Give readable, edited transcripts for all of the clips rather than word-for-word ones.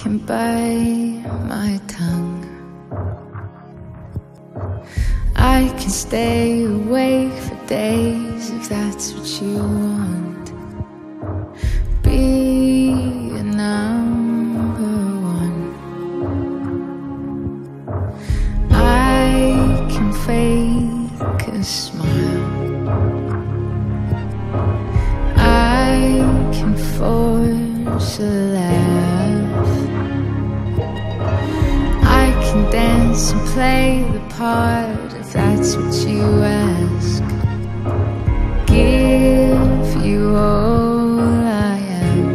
can bite my tongue. I can stay awake for days if that's what you want. Be a number one. I can fake a smile. I can force a laugh. I can dance and play the part if that's what you ask. Give you all I am.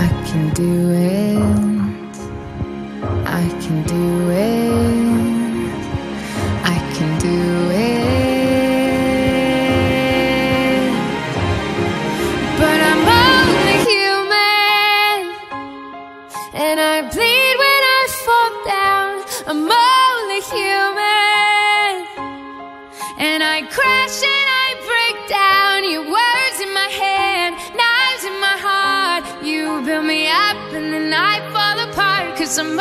I can do it. I can do it. I can do it. But I'm only human, and I bleed when I fall down. I'm only human, and I crash and I break down. Your words in my head, knives in my heart. You build me up and then I fall apart, 'cause I'm